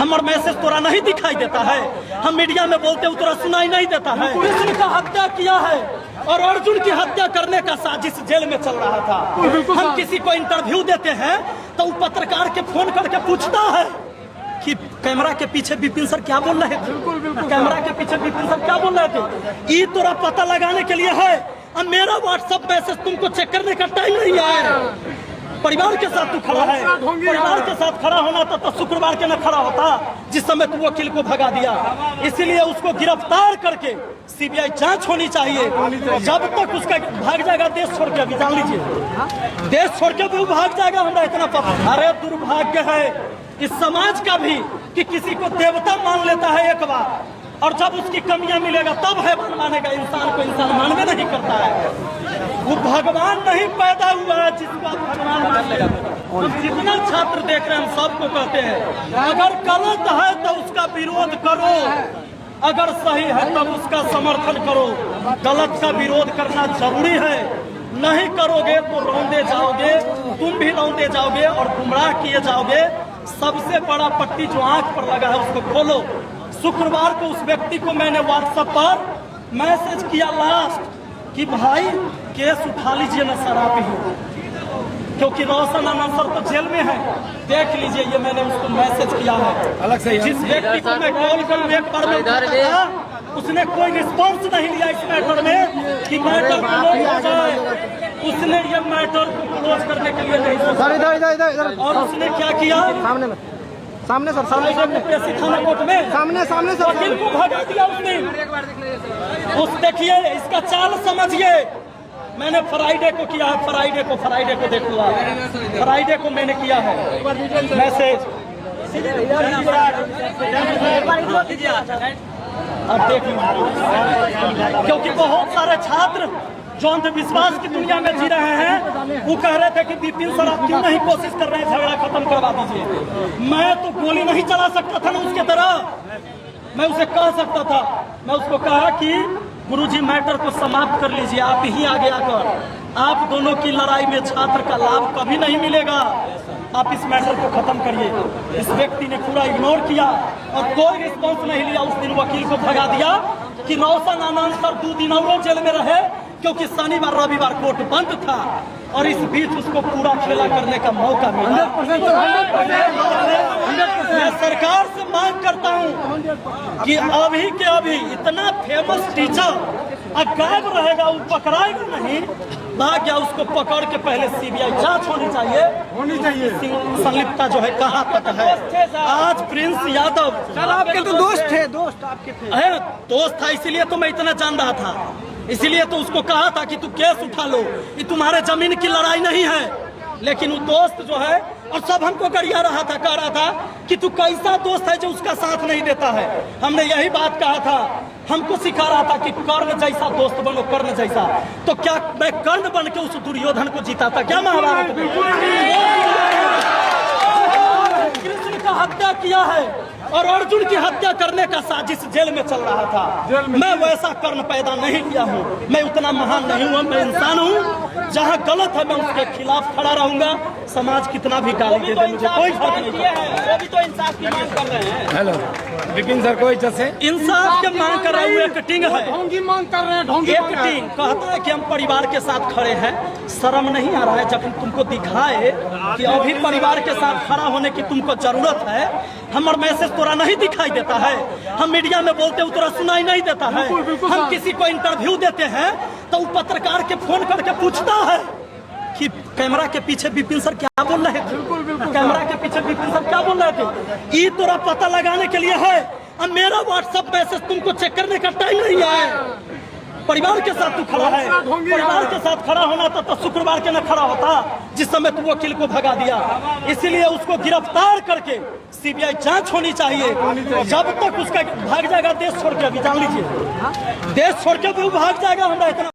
हमार मैसेज तोरा नहीं दिखाई देता है। हम मीडिया में बोलते हैं तोरा सुनाई नहीं देता है। कृष्ण का हत्या किया है और अर्जुन की हत्या करने का साजिश जेल में चल रहा था। हम किसी को इंटरव्यू देते हैं तो वो पत्रकार के फोन करके पूछता है कि कैमरा के पीछे विपिन सर क्या बोल रहे थे, कैमरा के पीछे विपिन सर क्या बोल रहे थे। ये तोरा पता लगाने के लिए है। अब मेरा व्हाट्सएप मैसेज तुमको चेक करने का टाइम नहीं है। परिवार के साथ तू खड़ा है, परिवार के साथ खड़ा होना था तो शुक्रवार के न खड़ा होता जिस समय तू वकील को भगा दिया। इसीलिए उसको गिरफ्तार करके सीबीआई जांच होनी चाहिए। जब तक उसका भाग जाएगा देश छोड़ के, अभी जान लीजिए, देश छोड़ के भी वो भाग जाएगा, हमरा इतना पता। अरे दुर्भाग्य है इस समाज का भी कि किसी को देवता मान लेता है एक बार, और जब उसकी कमियां मिलेगा तब है मानेगा। इंसान को इंसान मानवे नहीं करता है। वो भगवान नहीं पैदा हुआ है जिसको आप भगवान मान लेगा। हम जितना छात्र देख रहे हैं हम सबको कहते हैं अगर गलत है तो उसका विरोध करो, अगर सही है तब उसका समर्थन करो। गलत का विरोध करना जरूरी है, नहीं करोगे तो रौंदे जाओगे, तुम भी रौंदे जाओगे और गुमराह किए जाओगे। सबसे बड़ा पट्टी जो आंख पर लगा है उसको खोलो। शुक्रवार को उस व्यक्ति को मैंने व्हाट्सएप पर मैसेज किया लास्ट कि भाई केस उठा लीजिए न शराबी हो, क्योंकि रोशन आनंद सर तो जेल में है। देख लीजिए ये मैंने उसको मैसेज किया है अलग से। जिस व्यक्ति को मैं कॉल करूँ एक बार में उसने कोई रिस्पॉन्स नहीं लिया इस मैटर में कि मैटर क्लोज हो जाए। उसने ये मैटर को क्लोज करने के लिए नहीं सोचा और उसने क्या किया, सामने सर, थाना कोर्ट में सामने सर वकील को भगा दिया उसने। उस देखिए इसका चाल समझिए। मैंने फ्राइडे को किया है, फ्राइडे को देख लो आप, फ्राइडे को मैंने किया है मैसेज। अब देख लो, क्योंकि बहुत सारे छात्र जो अंधविश्वास की दुनिया में जी रहे हैं वो कह रहे थे कि विपिन सर आप क्यों नहीं कोशिश कर रहे हैं झगड़ा खत्म करवा दीजिए। मैं तो गोली नहीं चला सकता था ना उसके तरह। मैं उसे कह सकता था, मैं उसको कहा कि गुरुजी मैटर को समाप्त कर लीजिए, आप ही आगे आकर आप दोनों की लड़ाई में छात्र का लाभ कभी नहीं मिलेगा, आप इस मैटर को खत्म करिए। इस व्यक्ति ने पूरा इग्नोर किया और कोई रिस्पॉन्स नहीं लिया। उस दिन वकील को भगा दिया कि रोशन आनंद सर 2 दिन और जेल में रहे क्योंकि शनिवार रविवार कोर्ट बंद था और इस बीच उसको पूरा खेला करने का मौका मिला। मैं सरकार से मांग करता हूं कि अभी के अभी इतना फेमस टीचर गायब रहेगा, वो पकड़ाएगा नहीं, भाग गया, उसको पकड़ के पहले सीबीआई जांच होनी चाहिए संलिप्तता जो है कहाँ तक है। आज प्रिंस यादव सर आपके तो दोस्त थे, दोस्त आपके थे, दोस्त था इसीलिए तो मैं इतना जान रहा था, इसीलिए तो उसको कहा था कि तू केस उठा लो, ये तुम्हारे जमीन की लड़ाई नहीं है। लेकिन वो दोस्त जो है और सब हमको गरिया रहा था, कह रहा था कि तू कैसा दोस्त है जो उसका साथ नहीं देता है। हमने यही बात कहा था, हमको सिखा रहा था कि कर्ण जैसा दोस्त बनो, कर्ण जैसा। तो क्या मैं कर्ण बन के उस दुर्योधन को जीता था क्या महाभारत में? कृष्ण का हत्या किया है और अर्जुन की हत्या करने का साजिश जेल में चल रहा था। मैं वैसा कर्ण पैदा नहीं किया हूँ, मैं उतना महान नहीं हूँ, मैं इंसान हूँ। जहाँ गलत है मैं उसके खिलाफ खड़ा रहूंगा। समाज कितना भी गाली दे दे मुझे कोई फर्क नहीं है। वो भी तो इंसाफ की मांग कर रहे हैं। हेलो विपिन सर को इंसाफ की मांग कर रहे हैं, एक्टिंग है, ढोंगी मांग कर रहे हैं, एक्टिंग कहता है कि हम परिवार के साथ खड़े हैं। शर्म नहीं आ रहा है जब तुमको दिखाए कि अभी परिवार के साथ खड़ा होने की तुमको जरूरत है। हमारा मैसेज तोरा नहीं दिखाई देता है। हम मीडिया में बोलते हैं तोरा सुनाई नहीं देता है। हम किसी को इंटरव्यू देते हैं तो वो पत्रकार के फोन करके पूछता है कि कैमरा के पीछे विपिन सर क्या बोल रहे थे, कैमरा के पीछे विपिन सर क्या बोल रहे थे। ये तोरा पता लगाने के लिए है। अब मेरा व्हाट्सएप मैसेज तुमको चेक करने का टाइम नहीं है। परिवार के साथ तू खड़ा है, परिवार के साथ खड़ा होना था तो शुक्रवार के न खड़ा होता जिस समय तू वकील को भगा दिया। इसीलिए उसको गिरफ्तार करके सीबीआई जांच होनी चाहिए। जब तक उसका भाग जाएगा देश छोड़ के, अभी जान लीजिए, देश छोड़ के भी भाग जाएगा, हमरा इतना